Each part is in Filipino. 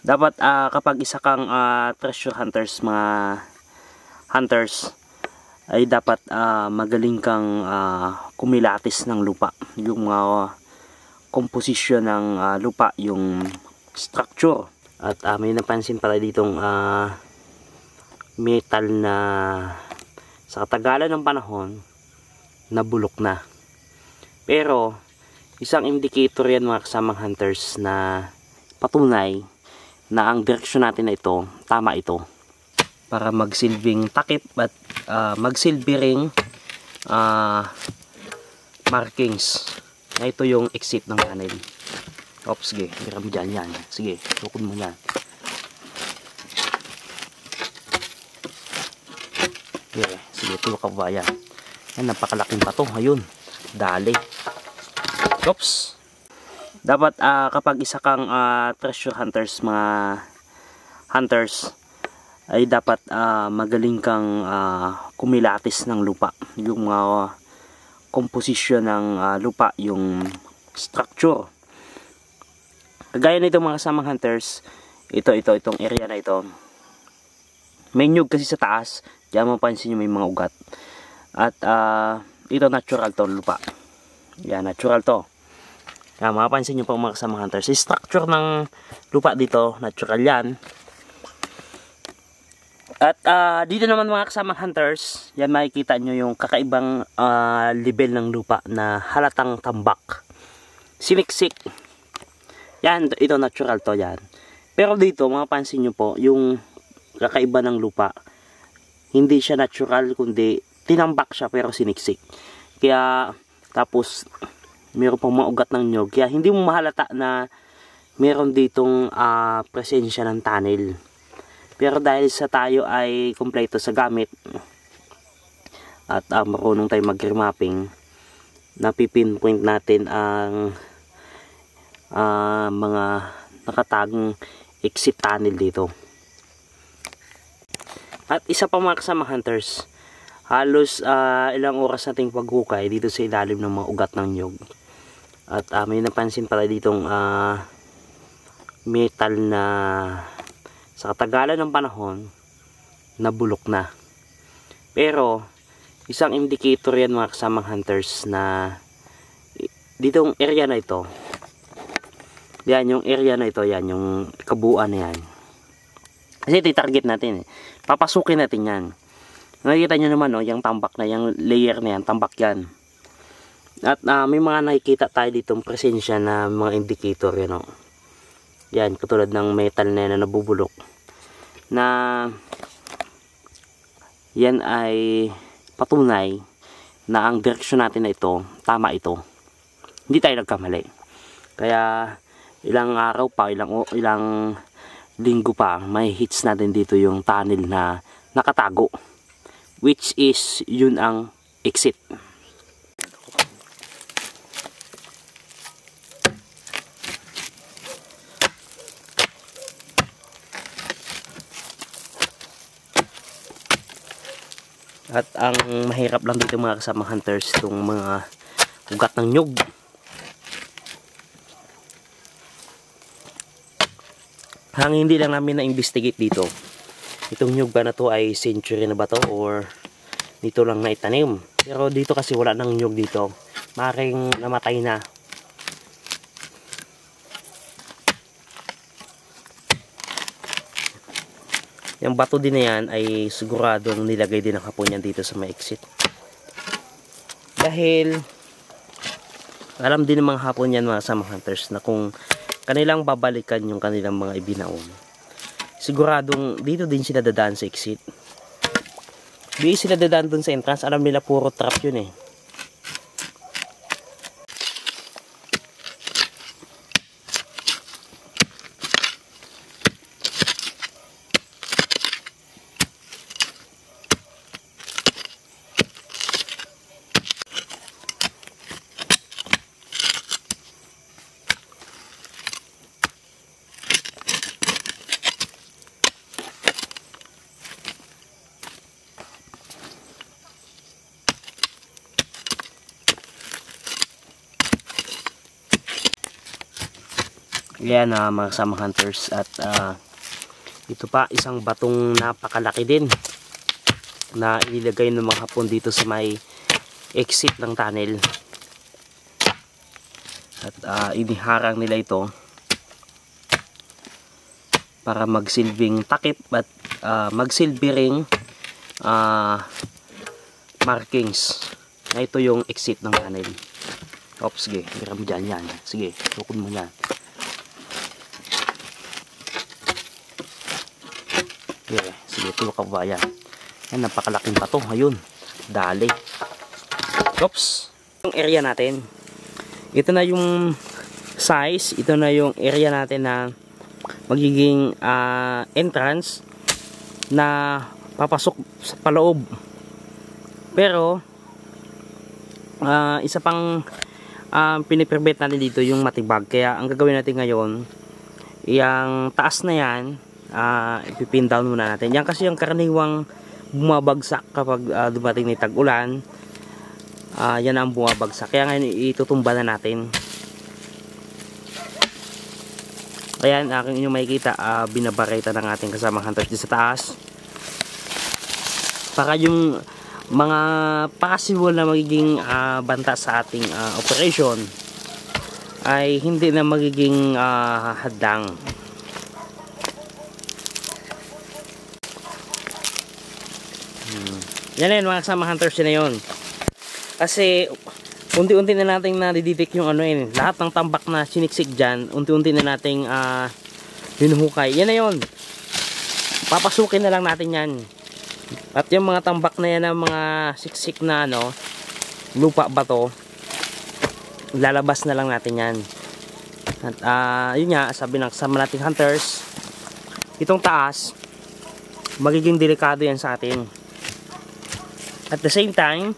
Dapat kapag isa kang treasure hunters, mga hunters, ay dapat magaling kang kumilatis ng lupa, yung composition ng lupa, yung structure. At may napansin pala ditong metal na sa katagalan ng panahon nabulok na. Pero isang indicator yan mga kasamang hunters na patunay na ang direksyon natin na ito, tama ito. Para magsilbing takip at magsilbi ring markings na ito yung exit ng tunnel. Oops, sige, meron mo dyan yan. Sige, tukod mo yan. Okay, sige, tulok ka ba yan. Yan, napakalaking pato. Ayun, dali. Oops. Dapat kapag isa kang treasure hunters, mga hunters, ay dapat magaling kang kumilatis ng lupa, yung composition ng lupa, yung structure. Kagaya nito mga kasamang hunters, itong area na ito, may nyug kasi sa taas, diyan mapansin nyo may mga ugat. At ito natural to lupa. Yan, natural to. Mapapansin nyo po mga kasamang hunters, si structure ng lupa dito, natural yan. At dito naman mga kasamang hunters, yan makikita nyo yung kakaibang level ng lupa na halatang tambak, siniksik. Yan, ito natural to yan. Pero dito mapapansin nyo po yung kakaiba ng lupa, hindi siya natural kundi tinambak siya pero siniksik. Kaya tapos meron pang mga ugat ng nyog, kaya hindi mo mahalata na meron ditong presensya ng tunnel. Pero dahil sa tayo ay kompleto sa gamit at marunong tayo mag-remapping, napipinpoint natin ang mga nakatagong exit tunnel dito. At isa pa mga kasamang hunters, halos ilang oras nating paghukay dito sa ilalim ng mga ugat ng nyog. At may napansin pala ditong metal na sa katagalan ng panahon nabulok na. Pero isang indicator yan mga kasamang hunters na ditong area na ito, yan yung area na ito, yan yung kabuuan na yan. Kasi ito target natin, papasukin natin yan. Nakikita nyo naman yung tambak na, yung layer na yan, tambak yan. At may mga nakikita tayo ditong presensya na mga indicator yan, yan, katulad ng metal na nabubulok, na yan ay patunay na ang direksyon natin na ito, tama ito. Hindi tayo nagkamali. Kaya ilang araw pa, ilang linggo pa, may hits natin dito yung tunnel na nakatago, which is yun ang exit. At ang mahirap lang dito mga kasamang hunters, itong mga ugat ng nyug. Hanggang hindi lang namin na-investigate dito, itong nyug ba na to ay century na ba to or dito lang na itanim. Pero dito kasi wala nang nyug dito, maring namatay na. Yung bato din na yan ay siguradong nilagay din ng hapon yan dito sa may exit. Dahil alam din ng mga hapon yan mga kasamang hunters na kung kanilang babalikan yung kanilang mga ibinaon, siguradong dito din sila dadaan sa exit. Di sila dadaan dun sa entrance, alam nila puro trap yun eh. Ayan mga kasama hunters, at ito pa isang batong napakalaki din na inilagay ng mga Hapon dito sa may exit ng tunnel. At iniharang nila ito para magsilbing takip at magsilbi ring markings na ito yung exit ng tunnel. Oops, sige, hiram dyan yan. Sige, tukod mo yan. Yeah, sige, ito kabayan. Yan, napakalaking pato. Ayun, dali. Oops. Yung area natin. Ito na yung size. Ito na yung area natin na magiging entrance na papasok sa paloob. Pero, isa pang pinipermit natin dito yung matibag. Kaya, ang gagawin natin ngayon, yung taas na yan, ipipin down muna natin. Yan kasi yung karaniwang bumabagsak kapag dumating ni tag-ulan. Yan ang bumabagsak. Kaya ngayon itutumba na natin. Ayan, aking inyong makikita, binabareta ng ating kasama hunters sa taas. Para yung mga possible na magiging banta sa ating operation ay hindi na magiging hadlang. Yan mga kasama hunters, yun na yun. Kasi unti-unti na nating nadidetect yung lahat ng tambak na siniksik dyan, unti-unti na nating hinuhukay. Yan na yun. Papasukin na lang natin yan. At yung mga tambak na yan, ng mga siksik na lupa ba to, lalabas na lang natin yan. At yun nga, sabi ng kasama nating hunters, itong taas magiging delikado yan sa atin. At the same time,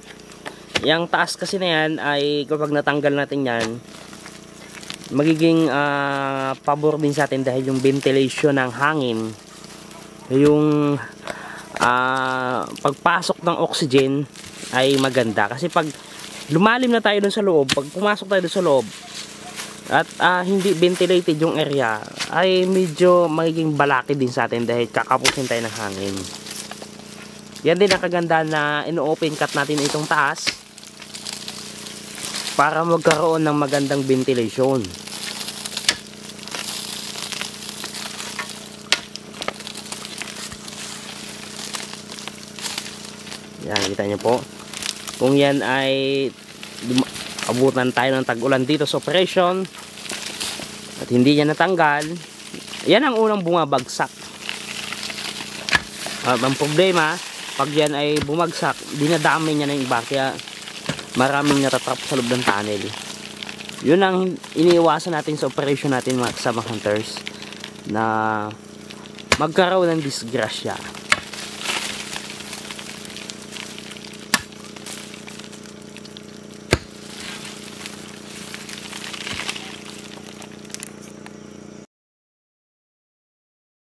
yung taas kasi na yan ay kapag natanggal natin yan, magiging pabor din sa atin dahil yung ventilation ng hangin, yung pagpasok ng oxygen ay maganda. Kasi pag lumalim na tayo dun sa loob, pag pumasok tayo dun sa loob at hindi ventilated yung area, ay medyo magiging balaki din sa atin dahil kakapusin tayo ng hangin. Yan din ang kaganda na ino-open cut natin itong taas para magkaroon ng magandang ventilation. Yan, kita nyo po. Kung yan ay abutan tayo ng tag-ulan dito sa operation at hindi yan natanggal, yan ang unang bumabagsak. Ang problema, pag yan ay bumagsak, dinadami niya ng iba, kaya maraming natatrap sa loob ng tunnel. Yun ang iniiwasan natin sa operation natin mga kasama hunters, na magkaroon ng disgrasya.